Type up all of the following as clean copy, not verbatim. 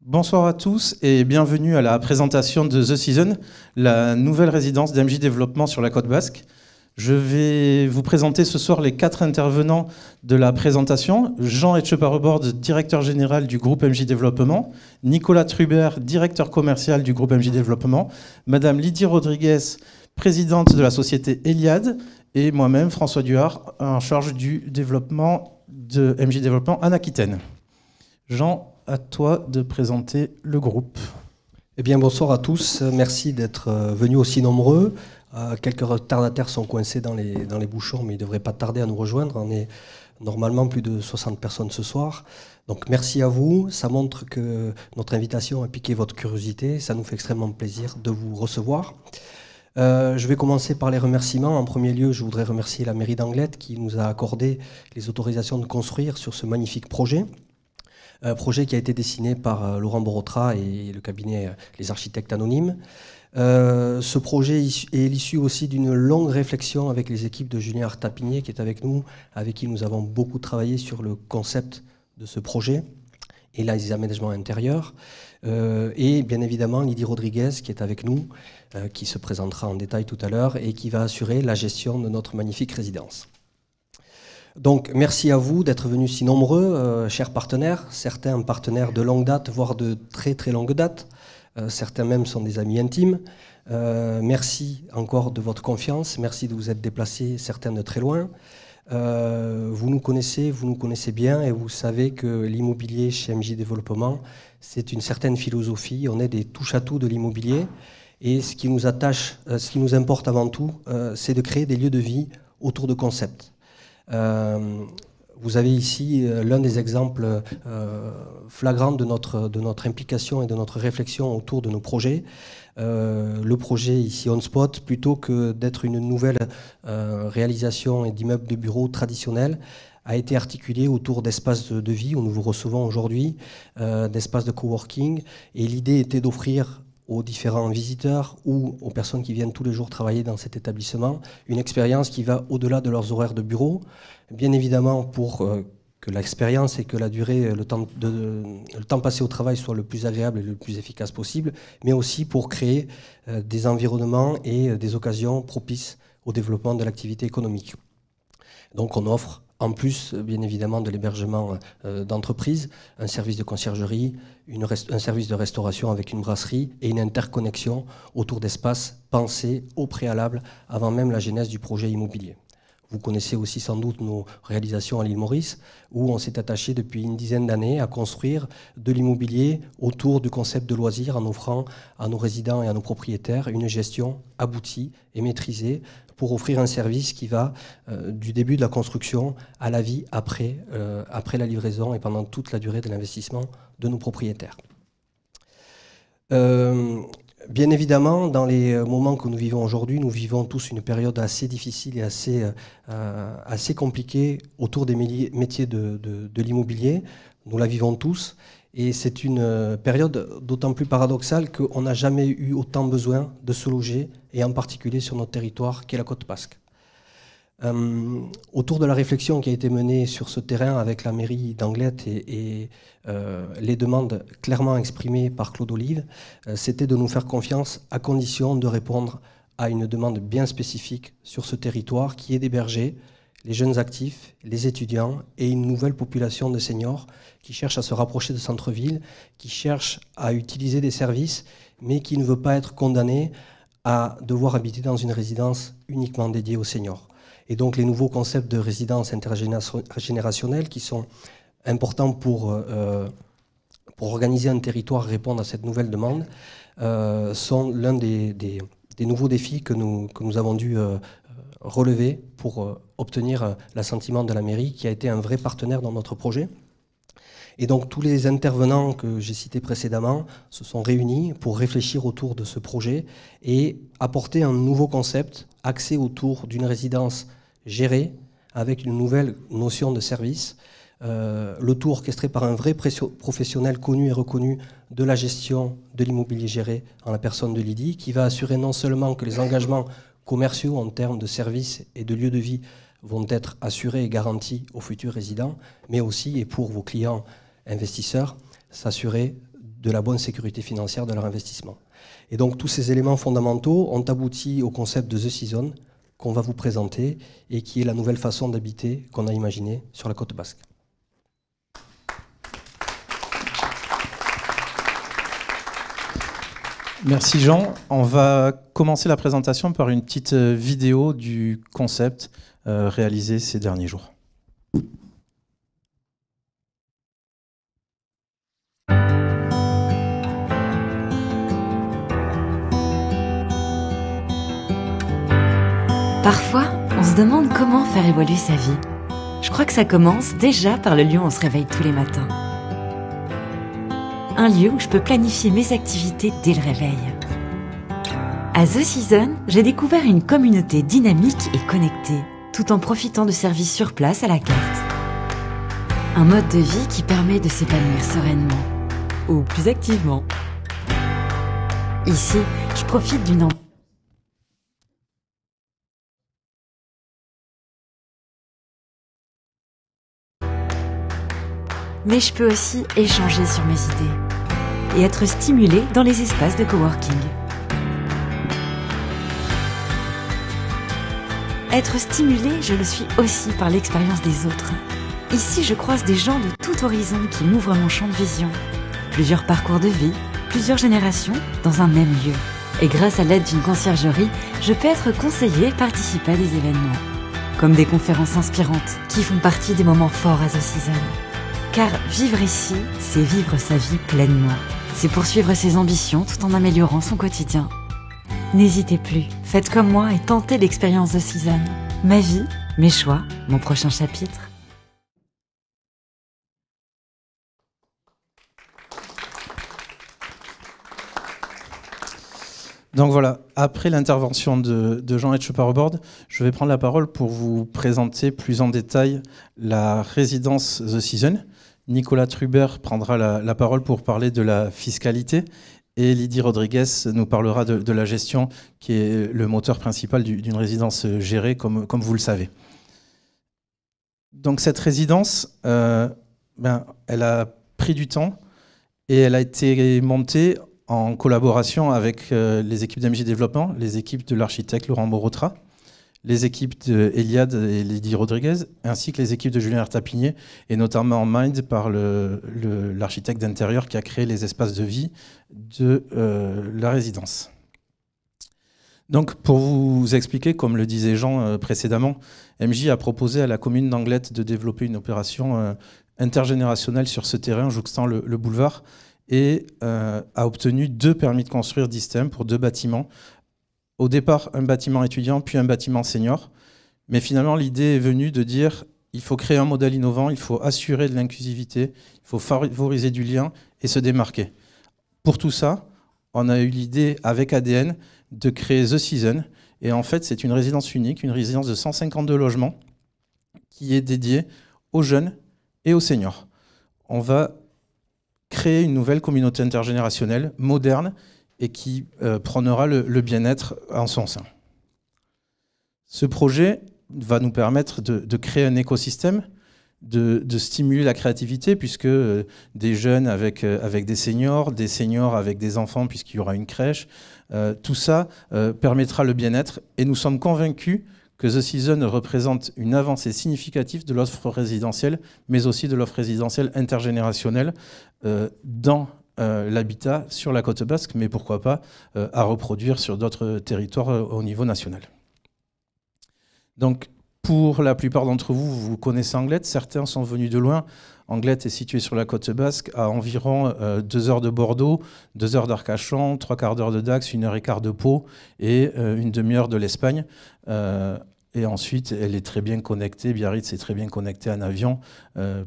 Bonsoir à tous et bienvenue à la présentation de The Season, la nouvelle résidence d'MJ Développement sur la côte basque. Je vais vous présenter ce soir les 4 intervenants de la présentation. Jean Etcheparrebord, directeur général du groupe MJ Développement. Nicolas Trubert, directeur commercial du groupe MJ Développement. Madame Lydie Rodriguez, présidente de la société Eliade. Et moi-même, François Duhard, en charge du développement de MJ Développement en Aquitaine. Jean, à toi de présenter le groupe. Eh bien, bonsoir à tous. Merci d'être venus aussi nombreux. Quelques retardataires sont coincés dans les bouchons, mais ils ne devraient pas tarder à nous rejoindre. On est normalement plus de 60 personnes ce soir. Donc, merci à vous. Ça montre que notre invitation a piqué votre curiosité. Ça nous fait extrêmement plaisir de vous recevoir. Je vais commencer par les remerciements. En premier lieu, je voudrais remercier la mairie d'Anglet qui nous a accordé les autorisations de construire sur ce magnifique projet. Un projet qui a été dessiné par Laurent Borotra et le cabinet Les Architectes Anonymes. Ce projet est l'issue aussi d'une longue réflexion avec les équipes de Julien Artapinier qui est avec nous, avec qui nous avons beaucoup travaillé sur le concept de ce projet et là les aménagements intérieurs. Et bien évidemment Lydie Rodriguez qui est avec nous, qui se présentera en détail tout à l'heure et qui va assurer la gestion de notre magnifique résidence. Donc merci à vous d'être venus si nombreux, chers partenaires, certains partenaires de longue date, voire de très très longue date, certains même sont des amis intimes. Merci encore de votre confiance, merci de vous être déplacés, certains de très loin. Vous nous connaissez bien et vous savez que l'immobilier chez MJ Développement, c'est une certaine philosophie, on est des touche-à-tout de l'immobilier et ce qui nous attache, ce qui nous importe avant tout, c'est de créer des lieux de vie autour de concepts. Vous avez ici l'un des exemples flagrants de notre implication et de notre réflexion autour de nos projets. Le projet ici On Spot, plutôt que d'être une nouvelle réalisation et d'immeubles de bureaux traditionnels, a été articulé autour d'espaces de vie où nous vous recevons aujourd'hui, d'espaces de coworking. Et l'idée était d'offrir aux différents visiteurs ou aux personnes qui viennent tous les jours travailler dans cet établissement, une expérience qui va au-delà de leurs horaires de bureau, bien évidemment pour que l'expérience et que la durée, le temps passé au travail soit le plus agréable et le plus efficace possible, mais aussi pour créer des environnements et des occasions propices au développement de l'activité économique. Donc on offre en plus, bien évidemment, de l'hébergement d'entreprise, un service de conciergerie, un service de restauration avec une brasserie et une interconnexion autour d'espaces pensés au préalable avant même la genèse du projet immobilier. Vous connaissez aussi sans doute nos réalisations à l'île Maurice, où on s'est attaché depuis une dizaine d'années à construire de l'immobilier autour du concept de loisirs en offrant à nos résidents et à nos propriétaires une gestion aboutie et maîtrisée pour offrir un service qui va du début de la construction à la vie après la livraison et pendant toute la durée de l'investissement de nos propriétaires. Bien évidemment, dans les moments que nous vivons aujourd'hui, nous vivons tous une période assez difficile et assez compliquée autour des métiers de l'immobilier. Nous la vivons tous. Et c'est une période d'autant plus paradoxale qu'on n'a jamais eu autant besoin de se loger, et en particulier sur notre territoire qu'est la côte basque. Autour de la réflexion qui a été menée sur ce terrain avec la mairie d'Anglet et les demandes clairement exprimées par Claude Olive, c'était de nous faire confiance à condition de répondre à une demande bien spécifique sur ce territoire qui est d'héberger les jeunes actifs, les étudiants et une nouvelle population de seniors qui cherchent à se rapprocher de centre-ville, qui cherchent à utiliser des services, mais qui ne veut pas être condamné à devoir habiter dans une résidence uniquement dédiée aux seniors. Et donc les nouveaux concepts de résidence intergénérationnelle qui sont importants pour organiser un territoire et répondre à cette nouvelle demande sont l'un des nouveaux défis que nous avons dû relever pour obtenir l'assentiment de la mairie qui a été un vrai partenaire dans notre projet. Et donc tous les intervenants que j'ai cités précédemment se sont réunis pour réfléchir autour de ce projet et apporter un nouveau concept axé autour d'une résidence gérée avec une nouvelle notion de service, le tout orchestré par un vrai professionnel connu et reconnu de la gestion de l'immobilier géré en la personne de Lydie, qui va assurer non seulement que les engagements commerciaux en termes de services et de lieux de vie vont être assurés et garantis aux futurs résidents, mais aussi, et pour vos clients investisseurs, s'assurer de la bonne sécurité financière de leur investissement. Et donc tous ces éléments fondamentaux ont abouti au concept de The Season qu'on va vous présenter et qui est la nouvelle façon d'habiter qu'on a imaginée sur la côte basque. Merci Jean. On va commencer la présentation par une petite vidéo du concept réalisé ces derniers jours. Parfois, on se demande comment faire évoluer sa vie. Je crois que ça commence déjà par le lieu où on se réveille tous les matins. Un lieu où je peux planifier mes activités dès le réveil. À The Season, j'ai découvert une communauté dynamique et connectée, tout en profitant de services sur place à la carte. Un mode de vie qui permet de s'épanouir sereinement, ou plus activement. Ici, je profite d'une ambiance. Mais je peux aussi échanger sur mes idées et être stimulé dans les espaces de coworking. Être stimulé, je le suis aussi par l'expérience des autres. Ici, je croise des gens de tout horizon qui m'ouvrent mon champ de vision. Plusieurs parcours de vie, plusieurs générations dans un même lieu. Et grâce à l'aide d'une conciergerie, je peux être conseillé et participer à des événements. Comme des conférences inspirantes qui font partie des moments forts à The Season. Car vivre ici, c'est vivre sa vie pleinement. C'est poursuivre ses ambitions tout en améliorant son quotidien. N'hésitez plus, faites comme moi et tentez l'expérience The Season. Ma vie, mes choix, mon prochain chapitre. Donc voilà, après l'intervention de Jean Etcheparobord, je vais prendre la parole pour vous présenter plus en détail la résidence The Season. Nicolas Truber prendra la parole pour parler de la fiscalité et Lydie Rodriguez nous parlera de la gestion qui est le moteur principal d'une résidence gérée comme vous le savez. Donc cette résidence, elle a pris du temps et elle a été montée en collaboration avec les équipes d'MJ Développement, les équipes de l'architecte Laurent Morotra, les équipes d'Eliade et Lydie Rodriguez, ainsi que les équipes de Julien Artapigné, et notamment Mind par l'architecte d'intérieur qui a créé les espaces de vie de la résidence. Donc, pour vous expliquer, comme le disait Jean précédemment, MJ a proposé à la commune d'Anglet de développer une opération intergénérationnelle sur ce terrain, jouxtant le boulevard, et a obtenu 2 permis de construire distincts pour 2 bâtiments. Au départ, un bâtiment étudiant, puis un bâtiment senior. Mais finalement, l'idée est venue de dire il faut créer un modèle innovant, il faut assurer de l'inclusivité, il faut favoriser du lien et se démarquer. Pour tout ça, on a eu l'idée avec ADN de créer The Season. Et en fait, c'est une résidence unique, une résidence de 152 logements qui est dédiée aux jeunes et aux seniors. On va créer une nouvelle communauté intergénérationnelle, moderne, et qui prônera le bien-être en son sein. Ce projet va nous permettre de créer un écosystème, de stimuler la créativité, puisque des jeunes avec des seniors avec des enfants, puisqu'il y aura une crèche, tout ça permettra le bien-être, et nous sommes convaincus que The Season représente une avancée significative de l'offre résidentielle, mais aussi de l'offre résidentielle intergénérationnelle dans l'habitat sur la côte basque, mais pourquoi pas à reproduire sur d'autres territoires au niveau national. Donc, pour la plupart d'entre vous, vous connaissez Anglet, certains sont venus de loin. Anglet est situé sur la côte basque, à environ 2 heures de Bordeaux, 2 heures d'Arcachon, 3/4 d'heure de Dax, 1h15 de Pau et une demi-heure de l'Espagne. Et ensuite, elle est très bien connectée, Biarritz est très bien connectée en avion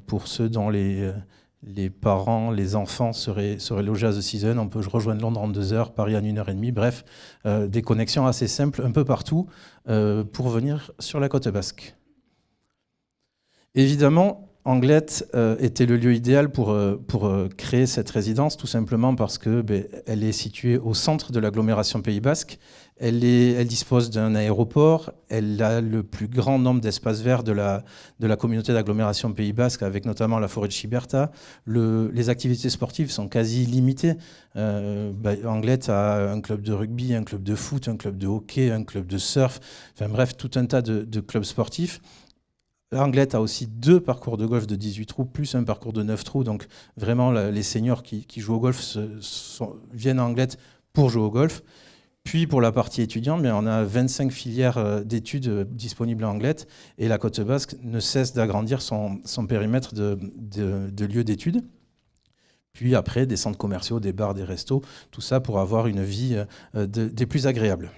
pour ceux dont les parents, les enfants seraient logés à The Season. On peut rejoindre Londres en 2 heures, Paris en 1h30. Bref, des connexions assez simples un peu partout pour venir sur la côte basque. Évidemment, Anglet était le lieu idéal pour créer cette résidence, tout simplement parce que elle est située au centre de l'agglomération Pays Basque. Elle dispose d'un aéroport, elle a le plus grand nombre d'espaces verts de la communauté d'agglomération Pays Basque, avec notamment la forêt de Chiberta. Les activités sportives sont quasi limitées. Anglet a un club de rugby, un club de foot, un club de hockey, un club de surf, enfin bref, tout un tas de clubs sportifs. Anglet a aussi 2 parcours de golf de 18 trous, plus un parcours de 9 trous. Donc vraiment, les seniors qui jouent au golf viennent à Anglet pour jouer au golf. Puis pour la partie étudiante, on a 25 filières d'études disponibles à Anglet. Et la Côte Basque ne cesse d'agrandir son périmètre de lieux d'études. Puis après, des centres commerciaux, des bars, des restos, tout ça pour avoir une vie des plus agréables.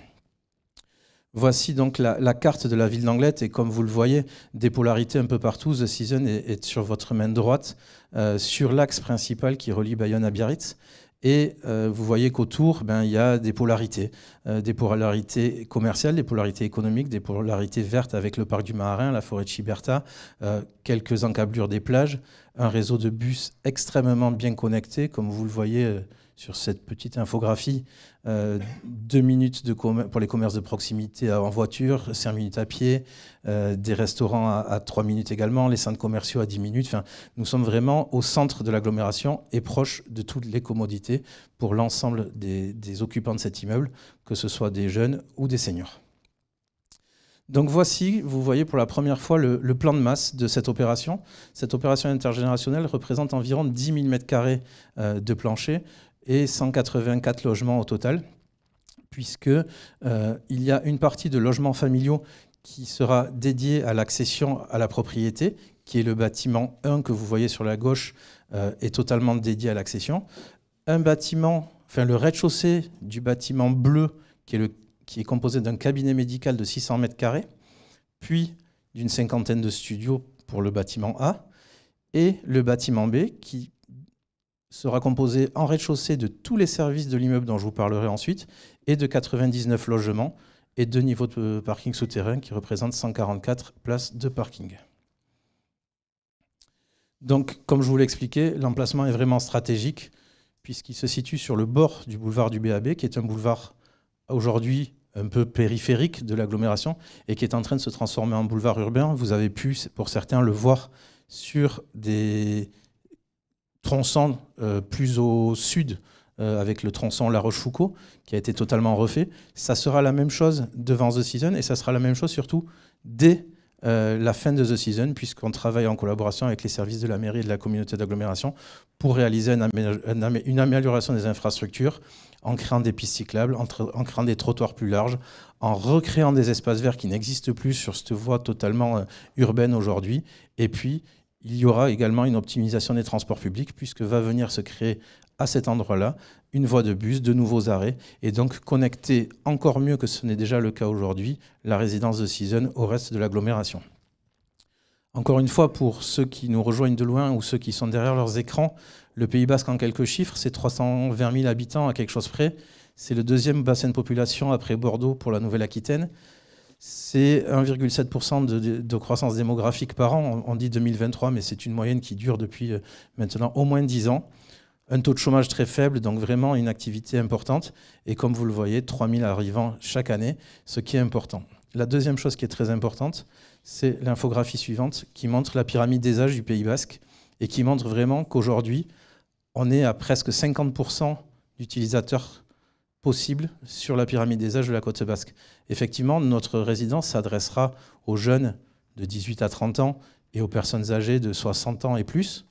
Voici donc la carte de la ville d'Anglet, et comme vous le voyez, des polarités un peu partout. The Season est sur votre main droite, sur l'axe principal qui relie Bayonne à Biarritz. Et vous voyez qu'autour, il y a des polarités commerciales, des polarités économiques, des polarités vertes avec le parc du Maharin, la forêt de Chiberta, quelques encablures des plages, un réseau de bus extrêmement bien connecté, comme vous le voyez sur cette petite infographie, 2 minutes pour les commerces de proximité en voiture, 5 minutes à pied, des restaurants à 3 minutes également, les centres commerciaux à 10 minutes. Enfin, nous sommes vraiment au centre de l'agglomération et proche de toutes les commodités pour l'ensemble des occupants de cet immeuble, que ce soit des jeunes ou des seniors. Donc voici, vous voyez pour la première fois le plan de masse de cette opération. Cette opération intergénérationnelle représente environ 10 000 m² de plancher et 184 logements au total, puisqu'il y a une partie de logements familiaux qui sera dédiée à l'accession à la propriété, qui est le bâtiment 1 que vous voyez sur la gauche, est totalement dédié à l'accession. Un bâtiment, enfin le rez-de-chaussée du bâtiment bleu, qui est composé d'un cabinet médical de 600 m², puis d'une 50aine de studios pour le bâtiment A, et le bâtiment B, qui sera composé en rez-de-chaussée de tous les services de l'immeuble dont je vous parlerai ensuite, et de 99 logements et 2 niveaux de parking souterrain qui représentent 144 places de parking. Donc, comme je vous l'ai expliqué, l'emplacement est vraiment stratégique puisqu'il se situe sur le bord du boulevard du BAB, qui est un boulevard aujourd'hui un peu périphérique de l'agglomération et qui est en train de se transformer en boulevard urbain. Vous avez pu, pour certains, le voir sur des tronçons plus au sud, avec le tronçon La Rochefoucauld, qui a été totalement refait. Ça sera la même chose devant The Season, et ça sera la même chose surtout dès la fin de The Season, puisqu'on travaille en collaboration avec les services de la mairie et de la communauté d'agglomération pour réaliser une amélioration des infrastructures, en créant des pistes cyclables, en créant des trottoirs plus larges, en recréant des espaces verts qui n'existent plus sur cette voie totalement urbaine aujourd'hui. Et puis, il y aura également une optimisation des transports publics, puisque va venir se créer à cet endroit-là une voie de bus, de nouveaux arrêts, et donc connecter encore mieux que ce n'est déjà le cas aujourd'hui la résidence de Season au reste de l'agglomération. Encore une fois, pour ceux qui nous rejoignent de loin ou ceux qui sont derrière leurs écrans, le Pays Basque en quelques chiffres, c'est 320 000 habitants à quelque chose près. C'est le 2e bassin de population après Bordeaux pour la Nouvelle-Aquitaine. C'est 1,7% de croissance démographique par an. On dit 2023, mais c'est une moyenne qui dure depuis maintenant au moins 10 ans. Un taux de chômage très faible, donc vraiment une activité importante. Et comme vous le voyez, 3 000 arrivants chaque année, ce qui est important. La deuxième chose qui est très importante, c'est l'infographie suivante qui montre la pyramide des âges du Pays Basque et qui montre vraiment qu'aujourd'hui, on est à presque 50% d'utilisateurs possibles sur la pyramide des âges de la Côte Basque. Effectivement, notre résidence s'adressera aux jeunes de 18 à 30 ans et aux personnes âgées de 60 ans et plus,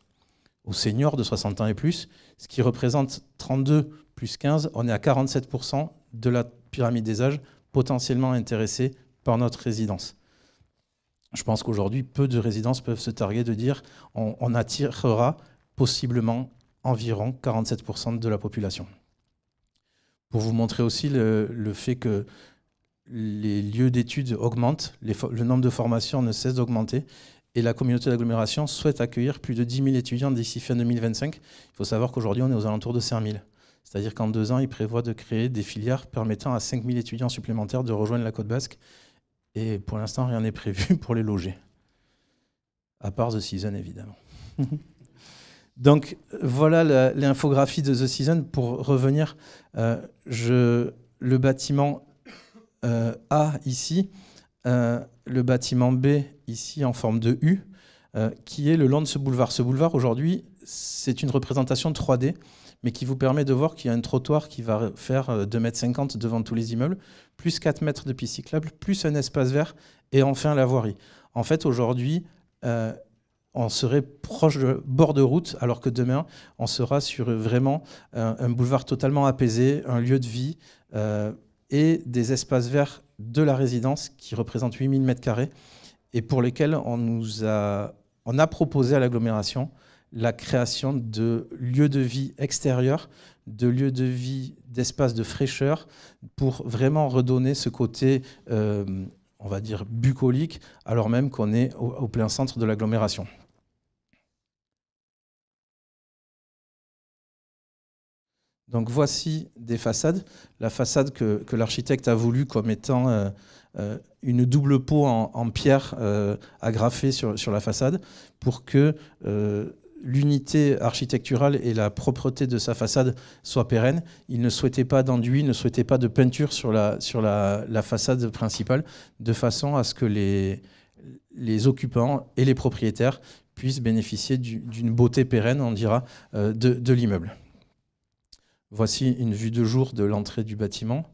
aux seniors de 60 ans et plus, ce qui représente 32 plus 15, on est à 47% de la pyramide des âges potentiellement intéressés par notre résidence. Je pense qu'aujourd'hui, peu de résidences peuvent se targuer de dire on attirera possiblement environ 47% de la population. Pour vous montrer aussi le fait que les lieux d'études augmentent, le nombre de formations ne cesse d'augmenter, et la communauté d'agglomération souhaite accueillir plus de 10 000 étudiants d'ici fin 2025. Il faut savoir qu'aujourd'hui, on est aux alentours de 5 000. C'est-à-dire qu'en 2 ans, ils prévoient de créer des filières permettant à 5 000 étudiants supplémentaires de rejoindre la Côte Basque. Et pour l'instant, rien n'est prévu pour les loger. à part The Season évidemment. Donc voilà l'infographie de The Season. Pour revenir, le bâtiment A ici, le bâtiment B ici en forme de U, qui est le long de ce boulevard. Ce boulevard aujourd'hui, c'est une représentation 3D, mais qui vous permet de voir qu'il y a un trottoir qui va faire 2,50 m devant tous les immeubles, plus 4 mètres de piste cyclable, plus un espace vert, et enfin la voirie. En fait, aujourd'hui, on serait proche de bord de route, alors que demain, on sera sur vraiment un boulevard totalement apaisé, un lieu de vie, et des espaces verts de la résidence qui représentent 8000 m², et pour lesquels on a proposé à l'agglomération la création de lieux de vie extérieurs, de lieux de vie, d'espaces de fraîcheur, pour vraiment redonner ce côté, on va dire, bucolique, alors même qu'on est au plein centre de l'agglomération. Donc voici des façades. La façade que l'architecte a voulu comme étant une double peau en pierre agrafée sur la façade, pour que l'unité architecturale et la propreté de sa façade soient pérennes. Il ne souhaitait pas d'enduit, il ne souhaitait pas de peinture sur la façade principale, de façon à ce que les occupants et les propriétaires puissent bénéficier d'une beauté pérenne, on dira, de l'immeuble. Voici une vue de jour de l'entrée du bâtiment.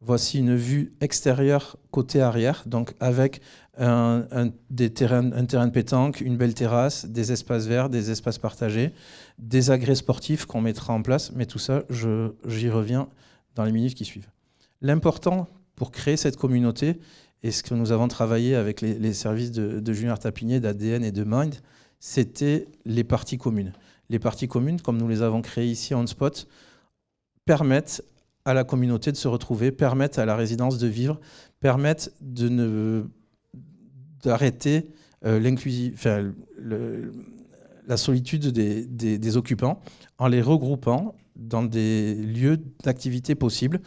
Voici une vue extérieure côté arrière, donc avec un terrain de pétanque, une belle terrasse, des espaces verts, des espaces partagés, des agrès sportifs qu'on mettra en place, mais tout ça, j'y reviens dans les minutes qui suivent. L'important pour créer cette communauté, et ce que nous avons travaillé avec les services de Julien Artapinier, d'ADN et de Mind, c'était les parties communes. Les parties communes, comme nous les avons créées ici en spot, permettent à la communauté de se retrouver, permettent à la résidence de vivre, permettent d'arrêter la solitude des occupants en les regroupant dans des lieux d'activité possibles.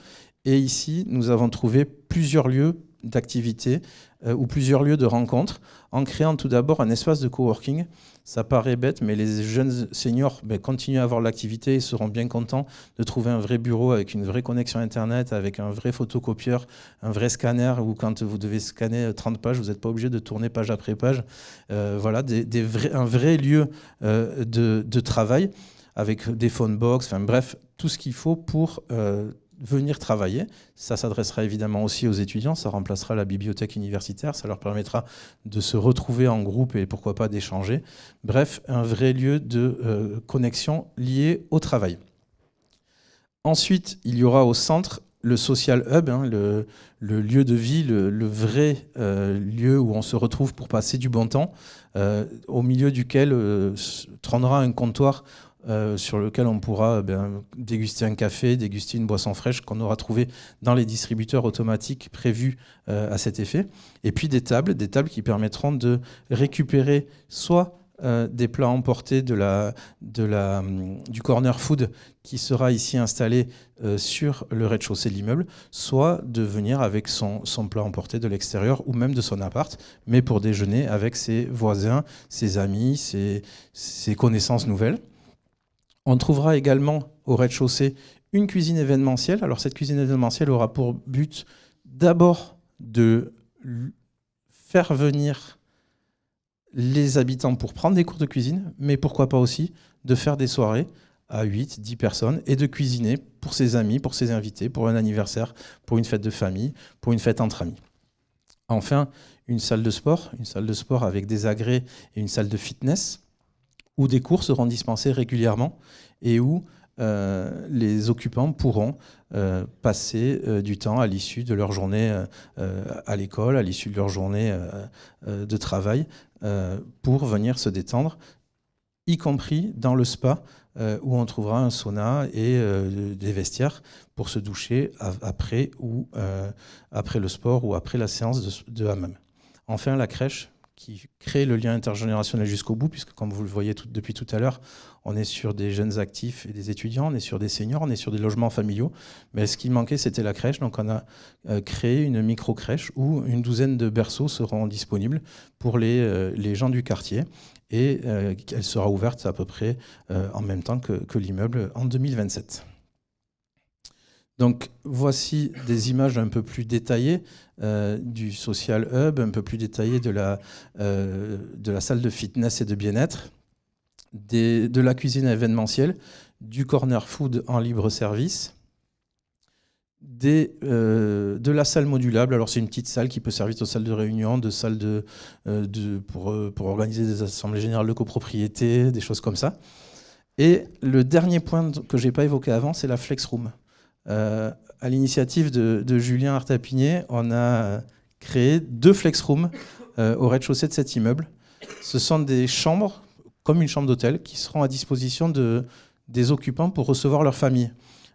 Et ici, nous avons trouvé plusieurs lieux d'activité ou plusieurs lieux de rencontre, en créant tout d'abord un espace de coworking. Ça paraît bête, mais les jeunes seniors continuent à avoir l'activité et seront bien contents de trouver un vrai bureau avec une vraie connexion Internet, avec un vrai photocopieur, un vrai scanner, où quand vous devez scanner 30 pages, vous n'êtes pas obligé de tourner page après page. Voilà, un vrai lieu de travail, avec des phone box, enfin bref, tout ce qu'il faut pour venir travailler. Ça s'adressera évidemment aussi aux étudiants, ça remplacera la bibliothèque universitaire, ça leur permettra de se retrouver en groupe et pourquoi pas d'échanger. Bref, un vrai lieu de connexion lié au travail. Ensuite, il y aura au centre le social hub, le lieu de vie, le vrai lieu où on se retrouve pour passer du bon temps, au milieu duquel trônera un comptoir sur lequel on pourra déguster un café, déguster une boisson fraîche qu'on aura trouvé dans les distributeurs automatiques prévus à cet effet. Et puis des tables qui permettront de récupérer soit des plats emportés du corner food qui sera ici installé sur le rez-de-chaussée de l'immeuble, soit de venir avec son plat emporté de l'extérieur ou même de son appart, mais pour déjeuner avec ses voisins, ses amis, ses connaissances nouvelles. On trouvera également au rez-de-chaussée une cuisine événementielle. Alors cette cuisine événementielle aura pour but d'abord de faire venir les habitants pour prendre des cours de cuisine, mais pourquoi pas aussi de faire des soirées à 8, 10 personnes et de cuisiner pour ses amis, pour ses invités, pour un anniversaire, pour une fête de famille, pour une fête entre amis. Enfin, une salle de sport avec des agrès et une salle de fitness, où des cours seront dispensés régulièrement et où les occupants pourront passer du temps à l'issue de leur journée à l'école, à l'issue de leur journée de travail, pour venir se détendre, y compris dans le spa, où on trouvera un sauna et des vestiaires pour se doucher après le sport ou après la séance de hammam. Enfin, la crèche, qui crée le lien intergénérationnel jusqu'au bout, puisque comme vous le voyez depuis tout à l'heure, on est sur des jeunes actifs et des étudiants, on est sur des seniors, on est sur des logements familiaux. Mais ce qui manquait, c'était la crèche. Donc on a créé une micro-crèche où une douzaine de berceaux seront disponibles pour les gens du quartier. Et elle sera ouverte à peu près en même temps que l'immeuble en 2027. Donc voici des images un peu plus détaillées du Social Hub, un peu plus détaillées de la salle de fitness et de bien-être, de la cuisine événementielle, du corner food en libre service, de la salle modulable. Alors c'est une petite salle qui peut servir de salle de réunion, de salle pour organiser des assemblées générales de copropriété, des choses comme ça. Et le dernier point que je n'ai pas évoqué avant, c'est la flex room. À l'initiative de Julien Artapigné, on a créé 2 flex rooms au rez-de-chaussée de cet immeuble. Ce sont des chambres, comme une chambre d'hôtel, qui seront à disposition des occupants pour recevoir leur famille.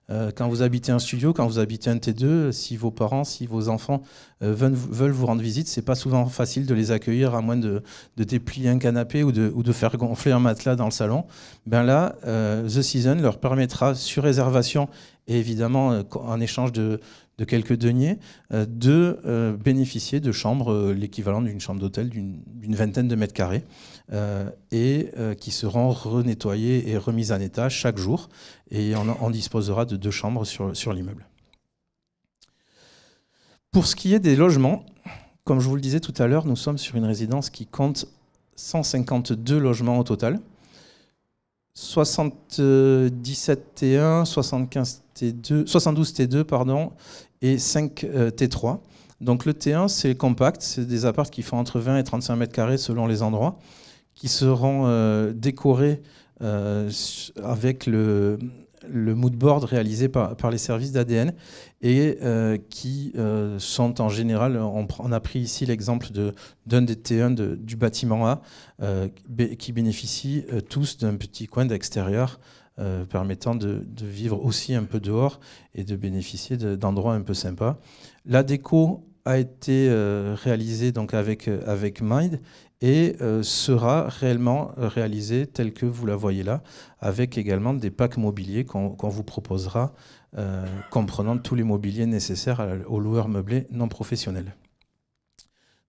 Quand vous habitez un studio, quand vous habitez un T2, si vos parents, si vos enfants veulent vous rendre visite, c'est pas souvent facile de les accueillir à moins de déplier un canapé ou de faire gonfler un matelas dans le salon. Ben là, The Season leur permettra, sur réservation et évidemment en échange de quelques deniers, de bénéficier de chambres, l'équivalent d'une chambre d'hôtel d'une vingtaine de mètres carrés, et qui seront renettoyées et remises en état chaque jour. Et on disposera de 2 chambres sur l'immeuble. Pour ce qui est des logements, comme je vous le disais tout à l'heure, nous sommes sur une résidence qui compte 152 logements au total. 77 T1, 75 T2, 72 T2 pardon, et 5 T3. Donc le T1, c'est compact, c'est des apparts qui font entre 20 et 35 mètres carrés selon les endroits, qui seront décorés avec le mood board réalisé par les services d'ADN et qui sont en général, on a pris ici l'exemple d'un des T1 du bâtiment A qui bénéficient tous d'un petit coin d'extérieur permettant de vivre aussi un peu dehors et de bénéficier d'endroits un peu sympas. La déco a été réalisée donc avec Mind et sera réellement réalisée telle que vous la voyez là, avec également des packs mobiliers qu'on vous proposera, comprenant tous les mobiliers nécessaires aux loueurs meublés non professionnels.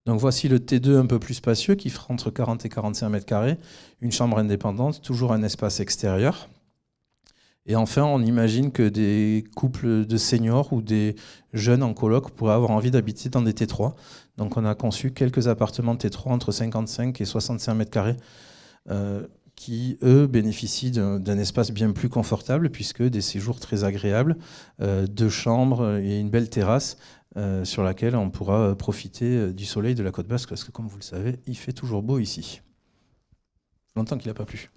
Donc voici le T2 un peu plus spacieux qui fera entre 40 et 45 mètres carrés, une chambre indépendante, toujours un espace extérieur. Et enfin, on imagine que des couples de seniors ou des jeunes en coloc pourraient avoir envie d'habiter dans des T3. Donc on a conçu quelques appartements T3 entre 55 et 65 mètres carrés qui, eux, bénéficient d'un espace bien plus confortable puisque des séjours très agréables, 2 chambres et une belle terrasse sur laquelle on pourra profiter du soleil de la Côte Basque parce que, comme vous le savez, il fait toujours beau ici. Longtemps qu'il n'a pas plu.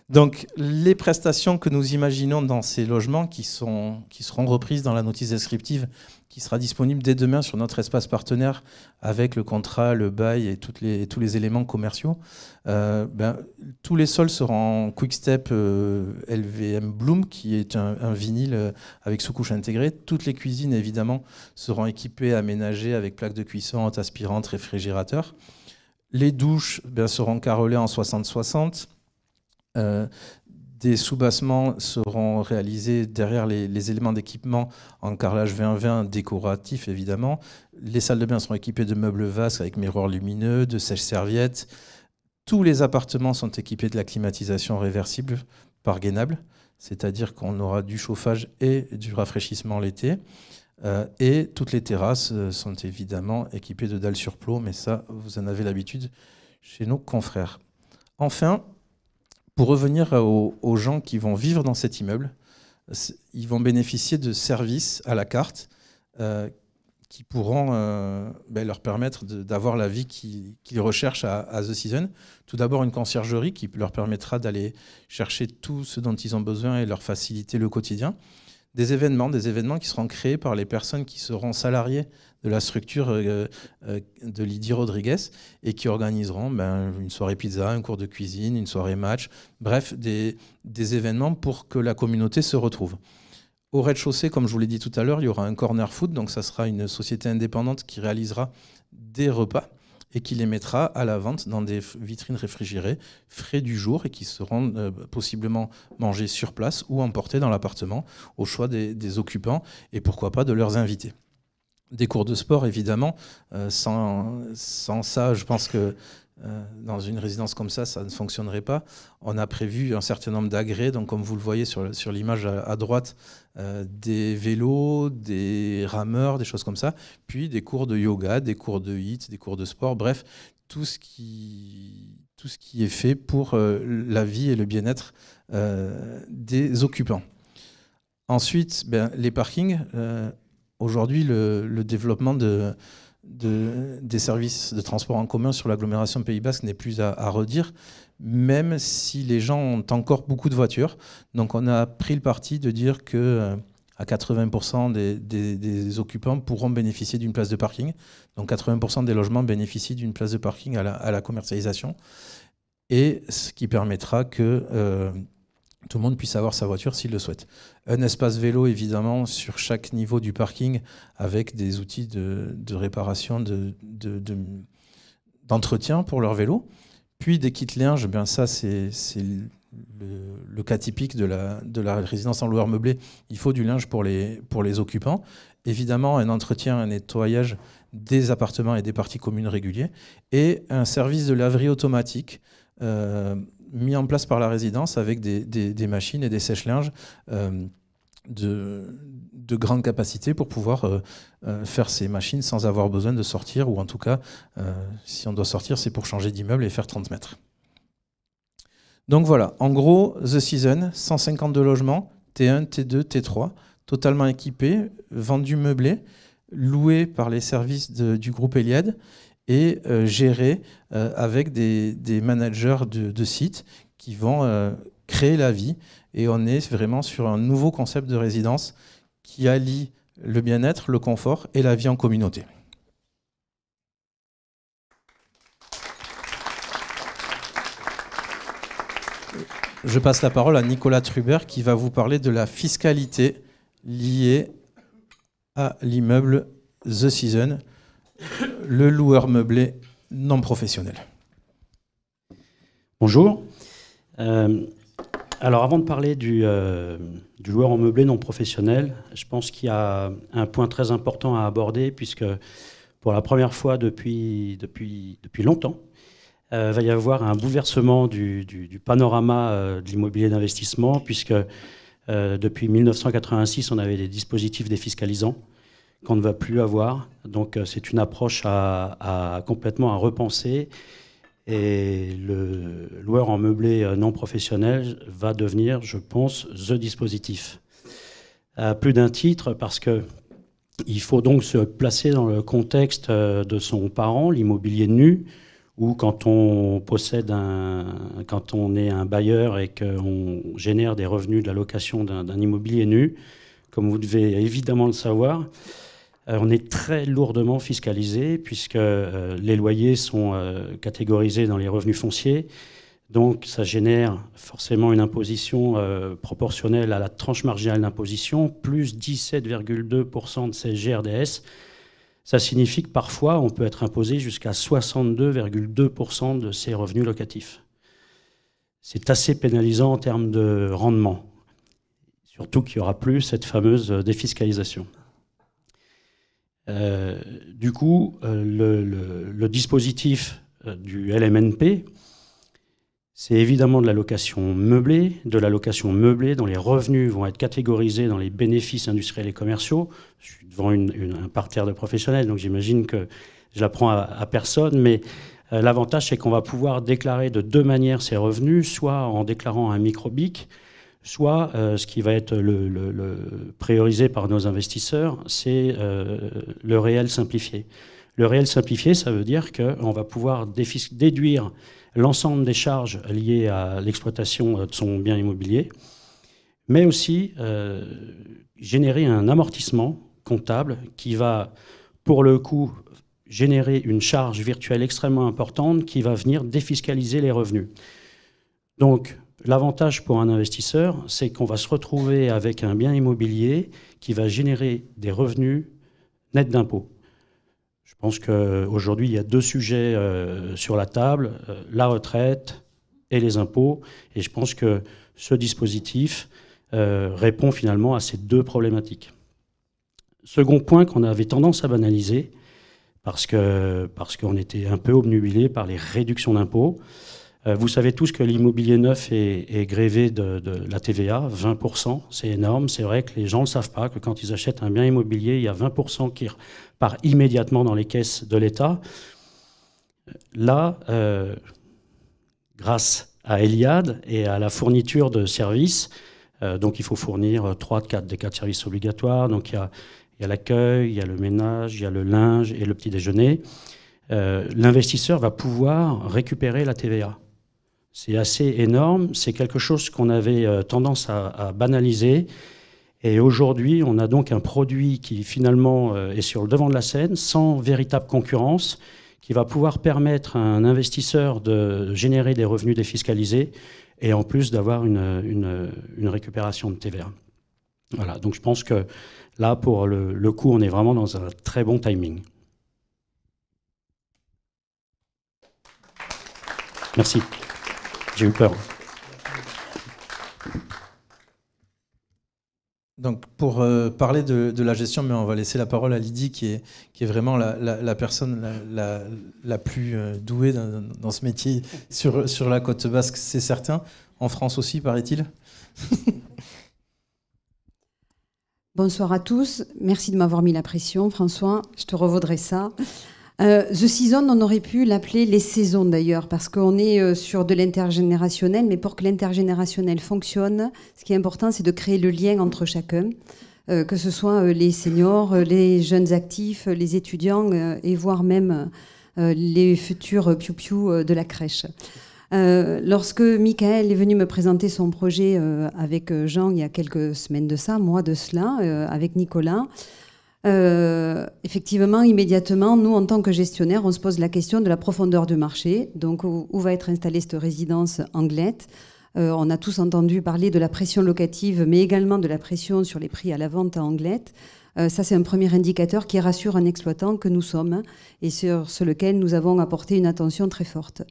Donc, les prestations que nous imaginons dans ces logements qui seront reprises dans la notice descriptive qui sera disponible dès demain sur notre espace partenaire avec le contrat, le bail et tous les éléments commerciaux. Tous les sols seront en Quickstep LVM Bloom qui est un vinyle avec sous-couche intégrée. Toutes les cuisines évidemment seront équipées, aménagées avec plaques de cuisson, haute aspirante, réfrigérateur. Les douches seront carrelées en 60-60. Des soubassements seront réalisés derrière les éléments d'équipement en carrelage 20-20 décoratif évidemment. Les salles de bain seront équipées de meubles vasques avec miroirs lumineux, de sèche-serviettes. Tous les appartements sont équipés de la climatisation réversible par gainable, c'est-à-dire qu'on aura du chauffage et du rafraîchissement l'été. Et toutes les terrasses sont évidemment équipées de dalles sur plot, mais ça, vous en avez l'habitude chez nos confrères. Enfin, pour revenir aux gens qui vont vivre dans cet immeuble, ils vont bénéficier de services à la carte qui pourront leur permettre d'avoir la vie qu'ils recherchent à The Season. Tout d'abord, une conciergerie qui leur permettra d'aller chercher tout ce dont ils ont besoin et leur faciliter le quotidien. Des événements qui seront créés par les personnes qui seront salariées de la structure de Lydie Rodriguez et qui organiseront une soirée pizza, un cours de cuisine, une soirée match, bref, des événements pour que la communauté se retrouve. Au rez-de-chaussée, comme je vous l'ai dit tout à l'heure, il y aura un corner food, donc ça sera une société indépendante qui réalisera des repas et qui les mettra à la vente dans des vitrines réfrigérées, frais du jour et qui seront possiblement mangés sur place ou emportés dans l'appartement au choix des occupants et pourquoi pas de leurs invités. Des cours de sport, évidemment. Sans ça, je pense que dans une résidence comme ça ne fonctionnerait pas. On a prévu un certain nombre d'agrès, donc comme vous le voyez sur l'image à droite, des vélos, des rameurs, des choses comme ça, puis des cours de yoga, des cours de HIIT, des cours de sport, bref, tout ce qui est fait pour la vie et le bien-être des occupants. Ensuite, les parkings. Aujourd'hui, le développement des services de transport en commun sur l'agglomération Pays Basque n'est plus à redire, même si les gens ont encore beaucoup de voitures. Donc on a pris le parti de dire que à 80% des occupants pourront bénéficier d'une place de parking. Donc 80% des logements bénéficient d'une place de parking à la commercialisation. Et ce qui permettra que tout le monde puisse avoir sa voiture s'il le souhaite. Un espace vélo, évidemment, sur chaque niveau du parking, avec des outils de réparation, d'entretien pour leur vélo. Puis des kits linge, ça c'est le cas typique de la résidence en loueur meublé. Il faut du linge pour les occupants. Évidemment, un entretien, un nettoyage des appartements et des parties communes réguliers. Et un service de laverie automatique mis en place par la résidence avec des machines et des sèche-linges de grande capacité pour pouvoir faire ces machines sans avoir besoin de sortir, ou en tout cas, si on doit sortir, c'est pour changer d'immeuble et faire 30 mètres. Donc voilà, en gros, The Season, 152 logements, T1, T2, T3, totalement équipés, vendus meublés, loués par les services du groupe Eliade, et gérés avec des managers de sites qui vont créer la vie. Et on est vraiment sur un nouveau concept de résidence qui allie le bien-être, le confort et la vie en communauté. Je passe la parole à Nicolas Trubert qui va vous parler de la fiscalité liée à l'immeuble The Season, le loueur meublé non professionnel. Bonjour. Alors avant de parler du loueur en meublé non professionnel, je pense qu'il y a un point très important à aborder puisque pour la première fois depuis longtemps, va y avoir un bouleversement du panorama de l'immobilier d'investissement puisque depuis 1986, on avait des dispositifs défiscalisants qu'on ne va plus avoir. Donc c'est une approche complètement à repenser. Et le loueur en meublé non professionnel va devenir, je pense, the dispositif. À plus d'un titre, parce qu'il faut donc se placer dans le contexte de son parent, l'immobilier nu, ou quand on est un bailleur et qu'on génère des revenus de la location d'un immobilier nu, comme vous devez évidemment le savoir, on est très lourdement fiscalisé puisque les loyers sont catégorisés dans les revenus fonciers. Donc ça génère forcément une imposition proportionnelle à la tranche marginale d'imposition, plus 17,2% de CSG-RDS. Ça signifie que parfois on peut être imposé jusqu'à 62,2% de ses revenus locatifs. C'est assez pénalisant en termes de rendement. Surtout qu'il n'y aura plus cette fameuse défiscalisation. Du coup, le dispositif du LMNP, c'est évidemment de la location meublée dont les revenus vont être catégorisés dans les bénéfices industriels et commerciaux. Je suis devant un parterre de professionnels, donc j'imagine que je l'apprends à personne, mais l'avantage, c'est qu'on va pouvoir déclarer de deux manières ces revenus, soit en déclarant un micro-BIC, soit ce qui va être le priorisé par nos investisseurs, c'est le réel simplifié. Le réel simplifié, ça veut dire qu'on va pouvoir déduire l'ensemble des charges liées à l'exploitation de son bien immobilier, mais aussi générer un amortissement comptable qui va, pour le coup, générer une charge virtuelle extrêmement importante qui va venir défiscaliser les revenus. Donc, l'avantage pour un investisseur, c'est qu'on va se retrouver avec un bien immobilier qui va générer des revenus nets d'impôts. Je pense qu'aujourd'hui, il y a deux sujets sur la table, la retraite et les impôts. Et je pense que ce dispositif répond finalement à ces deux problématiques. Second point qu'on avait tendance à banaliser, parce qu'on était un peu obnubilé par les réductions d'impôts. Vous savez tous que l'immobilier neuf est grévé de la TVA, 20%, c'est énorme. C'est vrai que les gens ne le savent pas, que quand ils achètent un bien immobilier, il y a 20% qui part immédiatement dans les caisses de l'État. Là, grâce à Eliade et à la fourniture de services, donc il faut fournir 3 des 4 services obligatoires, donc il y a l'accueil, il y a le ménage, il y a le linge et le petit déjeuner. L'investisseur va pouvoir récupérer la TVA. C'est assez énorme, c'est quelque chose qu'on avait tendance à banaliser. Et aujourd'hui, on a donc un produit qui finalement est sur le devant de la scène, sans véritable concurrence, qui va pouvoir permettre à un investisseur de générer des revenus défiscalisés et en plus d'avoir une récupération de TVA. Voilà, donc je pense que là, pour le coup, on est vraiment dans un très bon timing. Merci. J'ai eu peur. Donc pour parler de la gestion, mais on va laisser la parole à Lydie, qui est vraiment la personne la plus douée dans ce métier sur la côte basque, c'est certain. En France aussi, paraît-il. Bonsoir à tous. Merci de m'avoir mis la pression, François. Je te revaudrai ça. The Season, on aurait pu l'appeler les saisons d'ailleurs, parce qu'on est sur de l'intergénérationnel, mais pour que l'intergénérationnel fonctionne, ce qui est important, c'est de créer le lien entre chacun, que ce soit les seniors, les jeunes actifs, les étudiants, et voire même les futurs piou-piou de la crèche. Lorsque Michael est venu me présenter son projet avec Jean il y a quelques semaines de ça, mois de cela, avec Nicolas, effectivement, immédiatement, nous, en tant que gestionnaires, on se pose la question de la profondeur du marché. Donc, où va être installée cette résidence Anglette ? On a tous entendu parler de la pression locative, mais également de la pression sur les prix à la vente à Anglette. Ça, c'est un premier indicateur qui rassure un exploitant que nous sommes et sur lequel nous avons apporté une attention très forte.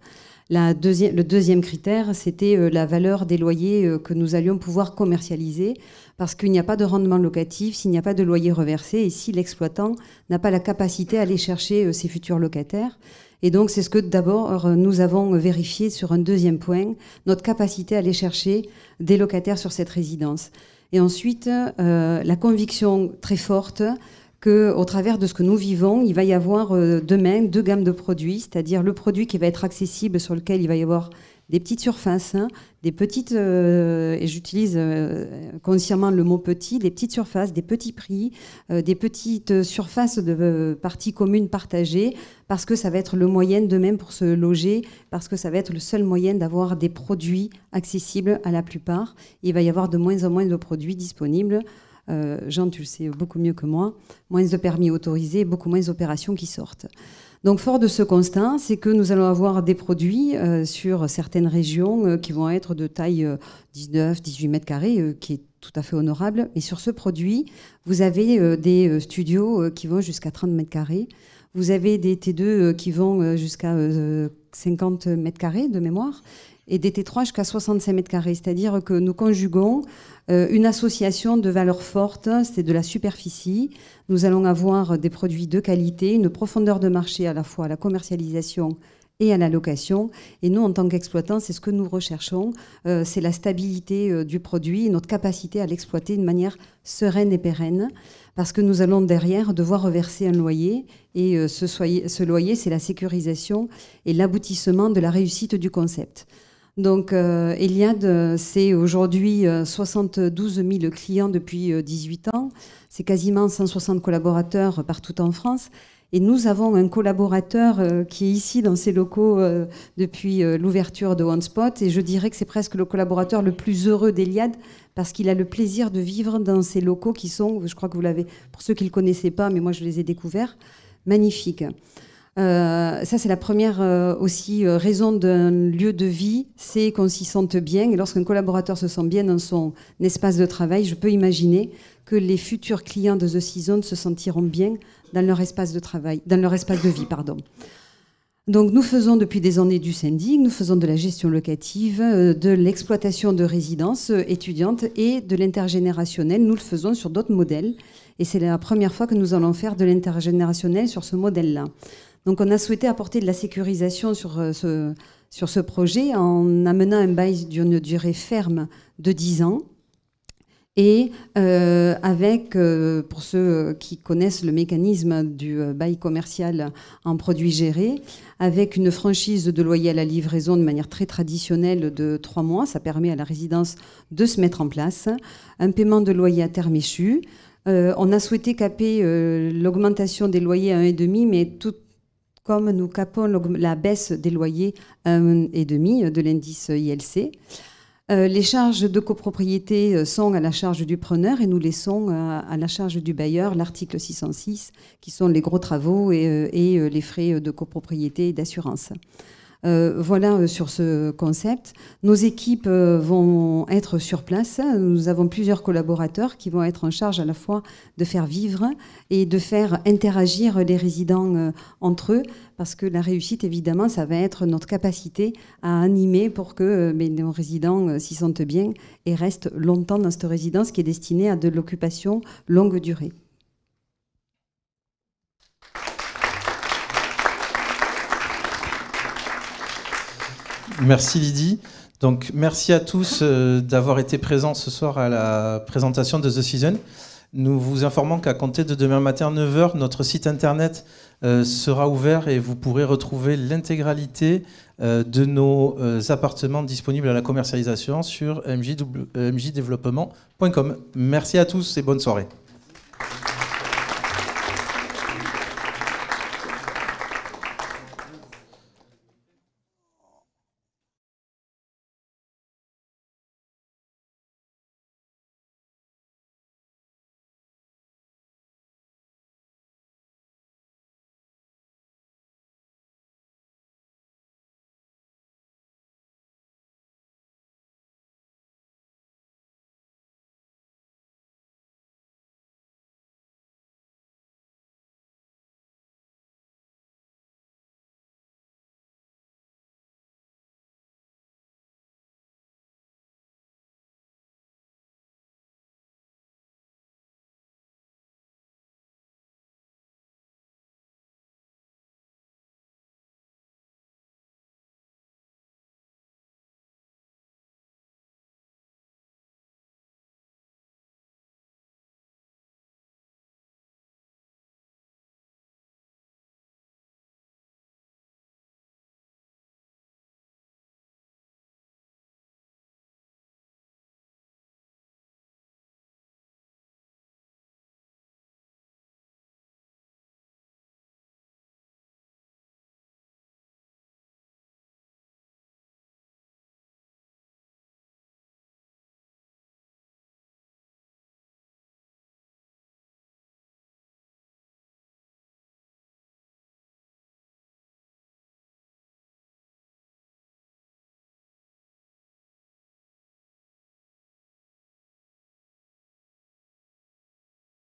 Le deuxième critère, c'était la valeur des loyers que nous allions pouvoir commercialiser, parce qu'il n'y a pas de rendement locatif s'il n'y a pas de loyer reversé et si l'exploitant n'a pas la capacité à aller chercher ses futurs locataires. Et donc, c'est ce que d'abord nous avons vérifié sur un deuxième point, notre capacité à aller chercher des locataires sur cette résidence. Et ensuite, la conviction très forte qu'au travers de ce que nous vivons, il va y avoir demain 2 gammes de produits, c'est-à-dire le produit qui va être accessible, sur lequel il va y avoir des petites surfaces, des petites, et j'utilise consciemment le mot petit, des petites surfaces, des petits prix, des petites surfaces de parties communes partagées, parce que ça va être le moyen demain pour se loger, parce que ça va être le seul moyen d'avoir des produits accessibles à la plupart. Il va y avoir de moins en moins de produits disponibles. Jean, tu le sais beaucoup mieux que moi, moins de permis autorisés, beaucoup moins d'opérations qui sortent. Donc, fort de ce constat, c'est que nous allons avoir des produits sur certaines régions qui vont être de taille 19, 18 mètres carrés, qui est tout à fait honorable. Et sur ce produit, vous avez des studios qui vont jusqu'à 30 mètres carrés. Vous avez des T2 qui vont jusqu'à 50 mètres carrés de mémoire et des T3 jusqu'à 65 mètres carrés. C'est-à-dire que nous conjuguons une association de valeurs fortes, c'est de la superficie. Nous allons avoir des produits de qualité, une profondeur de marché à la fois à la commercialisation et à la location. Et nous, en tant qu'exploitants, c'est ce que nous recherchons. C'est la stabilité du produit, notre capacité à l'exploiter de manière sereine et pérenne, parce que nous allons derrière devoir reverser un loyer. Et ce loyer, c'est la sécurisation et l'aboutissement de la réussite du concept. Donc, Eliade, c'est aujourd'hui 72 000 clients depuis 18 ans. C'est quasiment 160 collaborateurs partout en France. Et nous avons un collaborateur qui est ici dans ces locaux depuis l'ouverture de OneSpot. Et je dirais que c'est presque le collaborateur le plus heureux d'Eliade parce qu'il a le plaisir de vivre dans ces locaux qui sont, je crois que vous l'avez, pour ceux qui ne le connaissaient pas, mais moi je les ai découverts, magnifiques. Ça, c'est la première aussi raison d'un lieu de vie, c'est qu'on s'y sente bien. Et lorsqu'un collaborateur se sent bien dans son espace de travail, je peux imaginer que les futurs clients de The Season se sentiront bien dans leur espace de travail, dans leur espace de vie, pardon. Donc nous faisons depuis des années du syndic, nous faisons de la gestion locative, de l'exploitation de résidences étudiantes et de l'intergénérationnel. Nous le faisons sur d'autres modèles et c'est la première fois que nous allons faire de l'intergénérationnel sur ce modèle-là. Donc on a souhaité apporter de la sécurisation sur ce projet en amenant un bail d'une durée ferme de 10 ans. Et avec, pour ceux qui connaissent le mécanisme du bail commercial en produits gérés, avec une franchise de loyer à la livraison de manière très traditionnelle de 3 mois, ça permet à la résidence de se mettre en place, un paiement de loyer à terme échu. On a souhaité caper l'augmentation des loyers à 1,5, mais tout comme nous capons la baisse des loyers à 1,5 de l'indice ILC. Les charges de copropriété sont à la charge du preneur et nous laissons à la charge du bailleur l'article 606, qui sont les gros travaux et les frais de copropriété et d'assurance. Voilà sur ce concept. Nos équipes vont être sur place. Nous avons plusieurs collaborateurs qui vont être en charge à la fois de faire vivre et de faire interagir les résidents entre eux, parce que la réussite, évidemment, ça va être notre capacité à animer pour que nos résidents s'y sentent bien et restent longtemps dans cette résidence qui est destinée à de l'occupation longue durée. Merci Lydie. Donc, merci à tous d'avoir été présents ce soir à la présentation de The Season. Nous vous informons qu'à compter de demain matin 9h, notre site internet sera ouvert et vous pourrez retrouver l'intégralité de nos appartements disponibles à la commercialisation sur mjdeveloppement.com. Merci à tous et bonne soirée.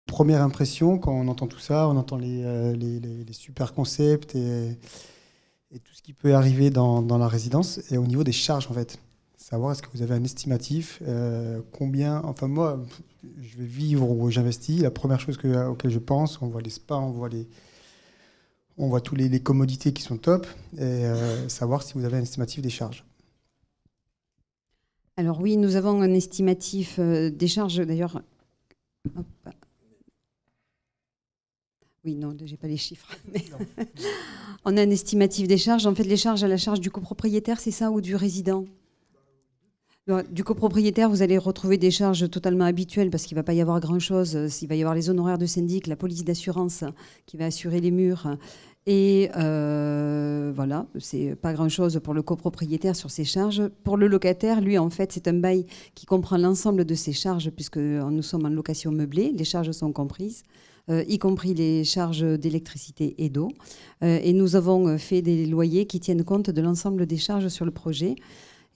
Première impression, quand on entend tout ça, on entend les super concepts et tout ce qui peut arriver dans la résidence. Et au niveau des charges, en fait, savoir est-ce que vous avez un estimatif, combien, enfin moi, je vais vivre où j'investis. La première chose auquel je pense, on voit les spas, on voit tous les commodités qui sont top, et savoir si vous avez un estimatif des charges. Alors oui, nous avons un estimatif des charges, d'ailleurs. Oui, non, je n'ai pas les chiffres. Mais on a un estimatif des charges. En fait, les charges à la charge du copropriétaire, c'est ça, ou du résident? Du copropriétaire, vous allez retrouver des charges totalement habituelles parce qu'il ne va pas y avoir grand-chose. Il va y avoir les honoraires de syndic, la police d'assurance qui va assurer les murs. Et voilà, c'est pas grand-chose pour le copropriétaire sur ses charges. Pour le locataire, lui, en fait, c'est un bail qui comprend l'ensemble de ses charges puisque nous sommes en location meublée. Les charges sont comprises, y compris les charges d'électricité et d'eau. Et nous avons fait des loyers qui tiennent compte de l'ensemble des charges sur le projet.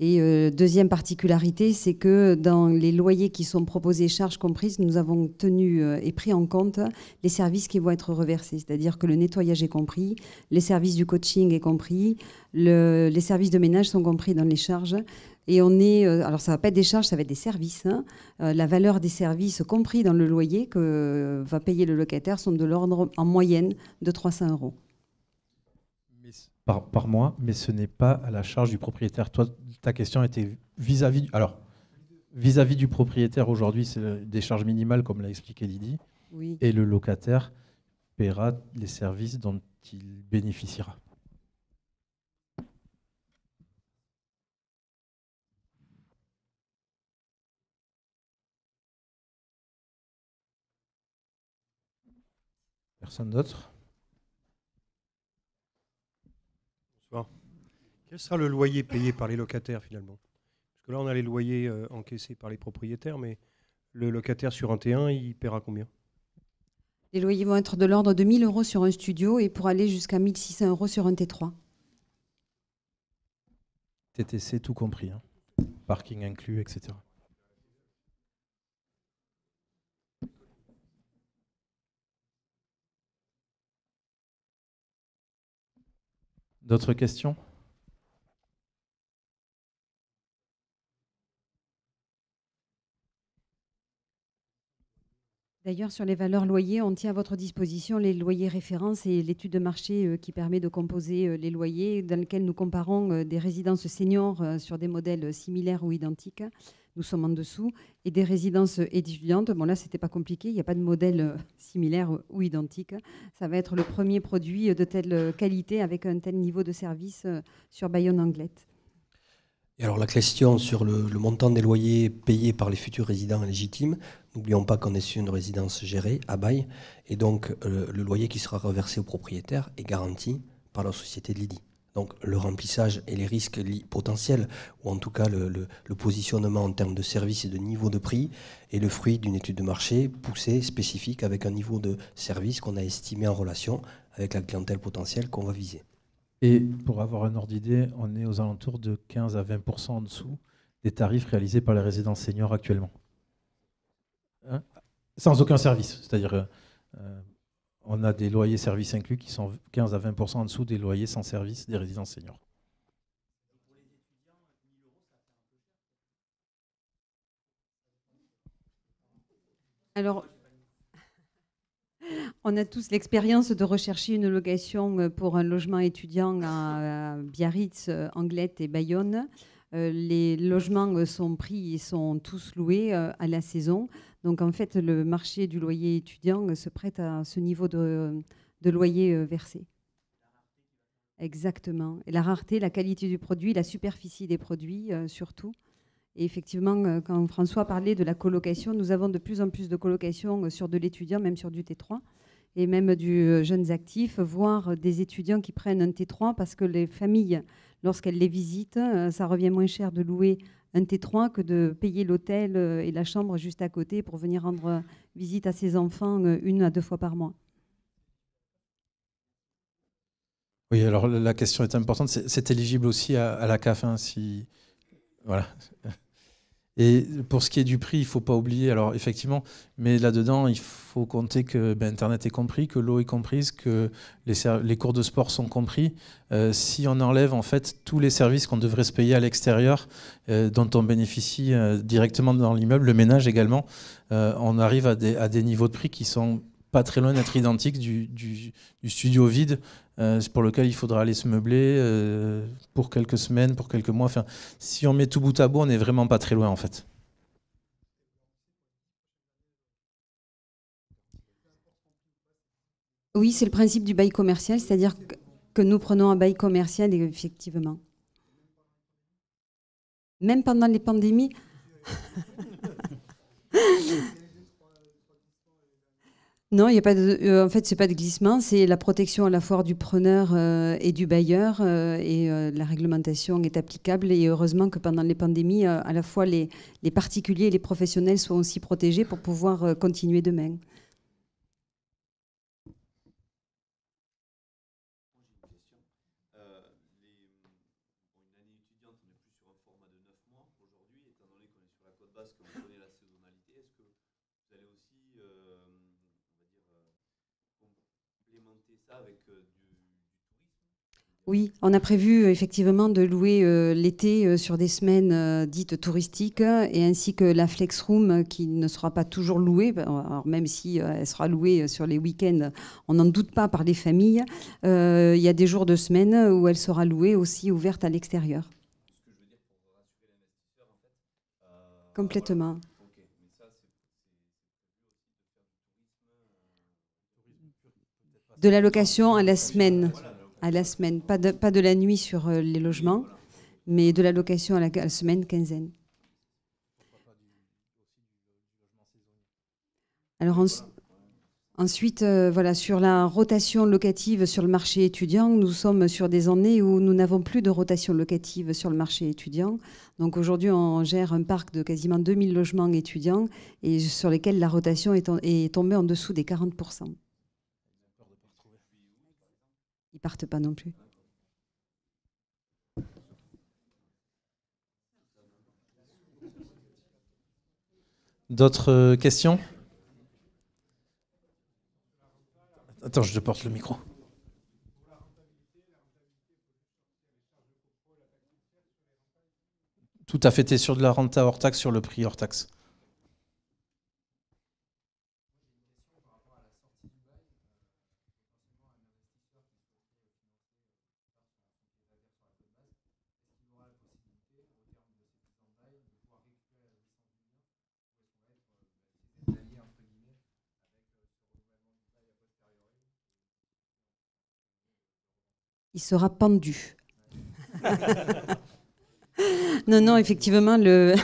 Et deuxième particularité, c'est que dans les loyers qui sont proposés, charges comprises, nous avons tenu et pris en compte les services qui vont être reversés. C'est-à-dire que le nettoyage est compris, les services du coaching est compris, les services de ménage sont compris dans les charges. Et on est, alors ça ne va pas être des charges, ça va être des services. Hein. La valeur des services compris dans le loyer que va payer le locataire sont de l'ordre en moyenne de 300 €. Par mois, mais ce n'est pas à la charge du propriétaire. Toi, ta question était vis-à-vis du propriétaire aujourd'hui, c'est des charges minimales, comme l'a expliqué Lydie, Oui. et le locataire paiera les services dont il bénéficiera. Personne d'autre? Bonsoir. Quel sera le loyer payé par les locataires finalement? Parce que là, on a les loyers encaissés par les propriétaires, mais le locataire sur un T1, il paiera combien? Les loyers vont être de l'ordre de 1 000 € sur un studio et pour aller jusqu'à 1 600 € sur un T3. TTC tout compris, hein. Parking inclus, etc. D'autres questions? D'ailleurs, sur les valeurs loyers, on tient à votre disposition les loyers références et l'étude de marché qui permet de composer les loyers, dans lequel nous comparons des résidences seniors sur des modèles similaires ou identiques. Nous sommes en dessous. Et des résidences étudiantes. Bon, là, ce n'était pas compliqué. Il n'y a pas de modèle similaire ou identique. Ça va être le premier produit de telle qualité avec un tel niveau de service sur Bayonne-Anglette. Et alors la question sur le montant des loyers payés par les futurs résidents légitimes, n'oublions pas qu'on est sur une résidence gérée à bail, et donc le loyer qui sera reversé au propriétaire est garanti par la société de Lydie. Donc le remplissage et les risques potentiels, ou en tout cas le positionnement en termes de service et de niveau de prix, est le fruit d'une étude de marché poussée, spécifique, avec un niveau de service qu'on a estimé en relation avec la clientèle potentielle qu'on va viser. Et pour avoir un ordre d'idée, on est aux alentours de 15 à 20% en dessous des tarifs réalisés par les résidences seniors actuellement. Hein? Sans aucun service. C'est-à-dire, on a des loyers services inclus qui sont 15 à 20% en dessous des loyers sans service des résidences seniors. Alors, on a tous l'expérience de rechercher une location pour un logement étudiant à Biarritz, Anglette et Bayonne. Les logements sont pris et sont tous loués à la saison. Donc en fait, le marché du loyer étudiant se prête à ce niveau de loyer versé. Exactement. Et la rareté, la qualité du produit, la superficie des produits surtout. Et effectivement, quand François parlait de la colocation, nous avons de plus en plus de colocations sur de l'étudiant, même sur du T3, et même du jeunes actifs, voire des étudiants qui prennent un T3 parce que les familles, lorsqu'elles les visitent, ça revient moins cher de louer un T3 que de payer l'hôtel et la chambre juste à côté pour venir rendre visite à ses enfants 1 à 2 fois par mois. Oui, alors la question est importante. C'est éligible aussi à la CAF. Hein, si... Voilà. Et pour ce qui est du prix, il ne faut pas oublier, alors effectivement, mais là-dedans, il faut compter que Internet est compris, que l'eau est comprise, que les cours de sport sont compris. Si on enlève en fait tous les services qu'on devrait se payer à l'extérieur, dont on bénéficie directement dans l'immeuble, le ménage également, on arrive à des niveaux de prix qui sont pas très loin d'être identiques du studio vide, pour lequel il faudra aller se meubler pour quelques semaines, pour quelques mois. Enfin, si on met tout bout à bout, on n'est vraiment pas très loin en fait. Oui, c'est le principe du bail commercial, c'est-à-dire que nous prenons un bail commercial, effectivement. Même pendant les pandémies. Non, il y a pas en fait, c'est pas de glissement, c'est la protection à la fois du preneur et du bailleur, et la réglementation est applicable. Et heureusement que pendant les pandémies, à la fois les particuliers et les professionnels sont aussi protégés pour pouvoir continuer demain. Une année étudiante, on est plus sur un format Côte Basque, on connaît la saisonnalité. Est-ce que vous allez aussi complémenter ça avec du tourisme? Oui, on a prévu effectivement de louer l'été sur des semaines dites touristiques et ainsi que la Flex Room qui ne sera pas toujours louée, alors même si elle sera louée sur les week-ends, on n'en doute pas par les familles. Il y a des jours de semaine où elle sera louée aussi ouverte à l'extérieur. Ce que je veux dire pour rassurer l'investisseur, en fait. Complètement. Ok, mais ça, c'est prévu aussi de faire du tourisme. De la location à la semaine. À la semaine, pas de la nuit sur les logements, mais de la location à la semaine, quinzaine. Alors ensuite, voilà, sur la rotation locative sur le marché étudiant, nous sommes sur des années où nous n'avons plus de rotation locative sur le marché étudiant. Donc aujourd'hui, on gère un parc de quasiment 2000 logements étudiants et sur lesquels la rotation est tombée en dessous des 40%. Ils partent pas non plus. D'autres questions? Attends, je te porte le micro. Tout à fait, tu es sur de la renta hors taxe, sur le prix hors taxe. Il sera pendu. Non, effectivement, le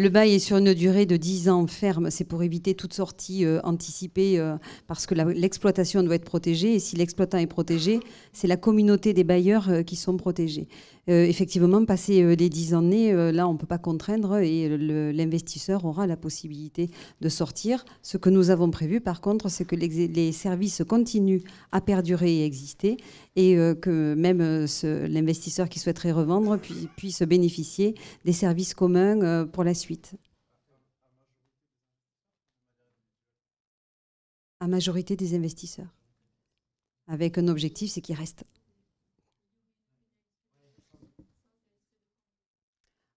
bail est sur une durée de 10 ans ferme. C'est pour éviter toute sortie anticipée parce que l'exploitation doit être protégée. Et si l'exploitant est protégé, c'est la communauté des bailleurs qui sont protégés. Effectivement, passé les 10 années, là, on ne peut pas contraindre et l'investisseur aura la possibilité de sortir. Ce que nous avons prévu, par contre, c'est que les services continuent à perdurer et exister et que même l'investisseur qui souhaiterait revendre puisse bénéficier des services communs pour la suite. À majorité des investisseurs. Avec un objectif, c'est qu'ils restent.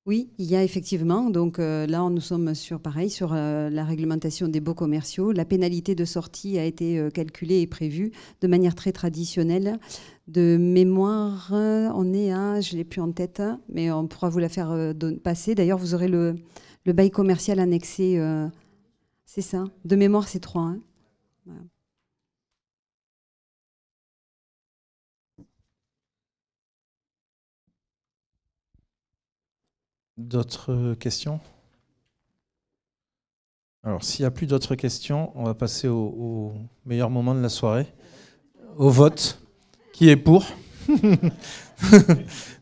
Oui, il y a effectivement. Donc là, nous sommes sur la réglementation des baux commerciaux. La pénalité de sortie a été calculée et prévue de manière très traditionnelle. De mémoire, on est à, je ne l'ai plus en tête, mais on pourra vous la faire passer. D'ailleurs, vous aurez le bail commercial annexé. C'est ça. De mémoire, c'est 3. Hein. Voilà. D'autres questions? Alors, s'il n'y a plus d'autres questions, on va passer au meilleur moment de la soirée, au vote. Qui est pour?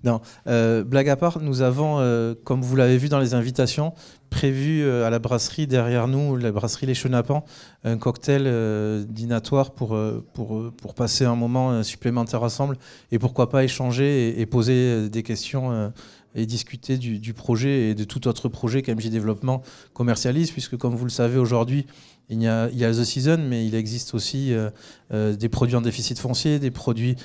Non, blague à part, nous avons, comme vous l'avez vu dans les invitations, prévu à la brasserie derrière nous, la brasserie Les Chenapans, un cocktail dînatoire pour passer un moment supplémentaire ensemble et pourquoi pas échanger et poser des questions et discuter du projet et de tout autre projet qu'MJ Développement commercialise, puisque comme vous le savez aujourd'hui, il y a The Season, mais il existe aussi des produits en déficit foncier, des produits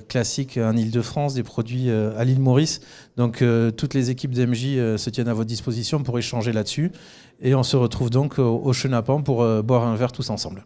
classiques en Île-de-France, des produits à l'île Maurice. Donc toutes les équipes d'MJ se tiennent à votre disposition pour échanger là-dessus. Et on se retrouve donc au Chenapan pour boire un verre tous ensemble.